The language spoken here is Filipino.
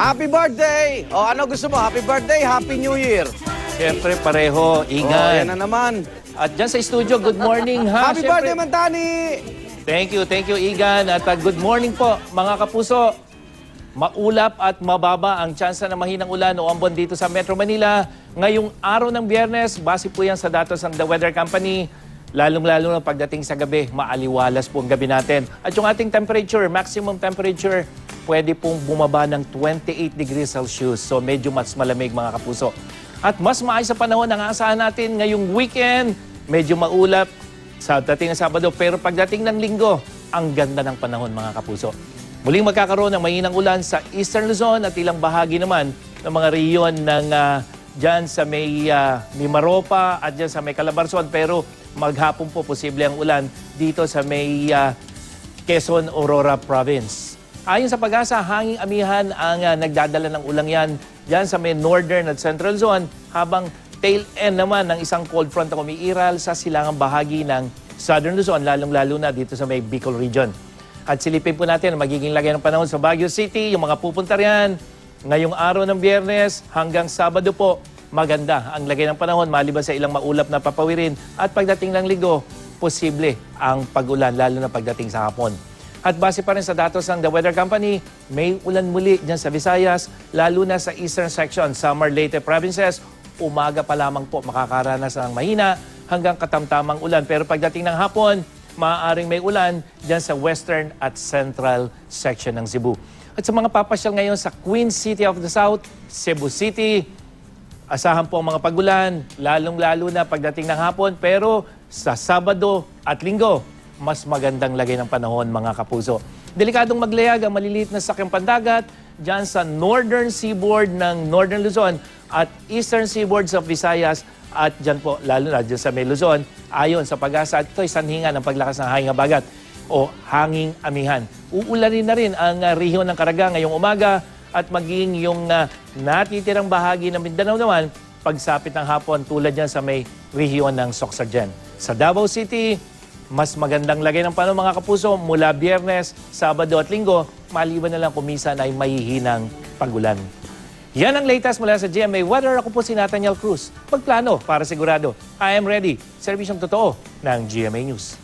Happy birthday! O ano gusto mo? Happy birthday, Happy New Year! Siyempre, pareho, Oh, yan na Igan. naman. At dyan sa studio, good morning ha. Happy Siyempre, birthday, Mantani! Thank you, Igan. At good morning po, mga kapuso. Maulap at mababa ang tsansa na mahinang ulan o ambon dito sa Metro Manila. Ngayong araw ng Biyernes, base po yan sa datos ng The Weather Company. Lalong-lalo na pagdating sa gabi, maaliwalas po ang gabi natin. At yung ating temperature, maximum temperature, pwede pong bumaba ng 28 degrees Celsius. So medyo mas malamig mga kapuso. At mas maayos sa panahon ang aasahan natin ngayong weekend. Medyo maulap sa dating ng Sabado. Pero pagdating ng Linggo, ang ganda ng panahon mga kapuso. Muling magkakaroon ng mahinang ulan sa Eastern Luzon at ilang bahagi naman ng mga rehiyon ng dyan sa may Mimaropa at dyan sa may Calabarzon. Pero maghapon po posible ang ulan dito sa may Quezon, Aurora Province. Ayon sa Pag-asa, hanging amihan ang nagdadala ng ulang yan dyan sa may Northern at Central Zone habang tail end naman ng isang cold front na umiiral sa silangang bahagi ng Southern Luzon, lalong-lalo na dito sa may Bicol Region. At silipin po natin ang magiging lagay ng panahon sa Baguio City, yung mga pupunta riyan. Ngayong araw ng Biyernes hanggang Sabado po, maganda ang lagay ng panahon maliban sa ilang maulap na papawirin. At pagdating ng Linggo, posible ang pag-ulan, lalo na pagdating sa hapon. At base pa rin sa datos ng The Weather Company, may ulan muli dyan sa Visayas, lalo na sa eastern section, Samar, Leyte provinces. Umaga pa lamang po makakaranas ng mahina hanggang katamtamang ulan. Pero pagdating ng hapon, maaaring may ulan dyan sa western at central section ng Cebu. At sa mga papasyal ngayon sa Queen City of the South, Cebu City, asahan po ang mga pagulan, lalong-lalo na pagdating ng hapon. Pero sa Sabado at Linggo, mas magandang lagay ng panahon mga kapuso. Delikadong maglayag ang maliliit na sakyang pandagat dyan sa northern seaboard ng Northern Luzon at eastern seaboard sa Visayas at dyan po, lalo na dyan sa may Luzon, ayon sa Pag-asa, ito'y sanhingan ng paglakas ng hanging habagat o hanging amihan. Uulanin na rin ang rehiyon ng Caraga ngayong umaga at maging yung natitirang bahagi ng Mindanao naman pagsapit ng hapon tulad dyan sa may rehiyon ng Sorsogon. Sa Davao City, mas magandang lagay ng panahon mga kapuso mula Biyernes, Sabado at Linggo, maliban na lang kumisan ay mahihinang pagulan. Yan ang latest mula sa GMA Weather. Ako po si Nathaniel Cruz. Magplano para sigurado. I am ready. Serbisyong totoo ng GMA News.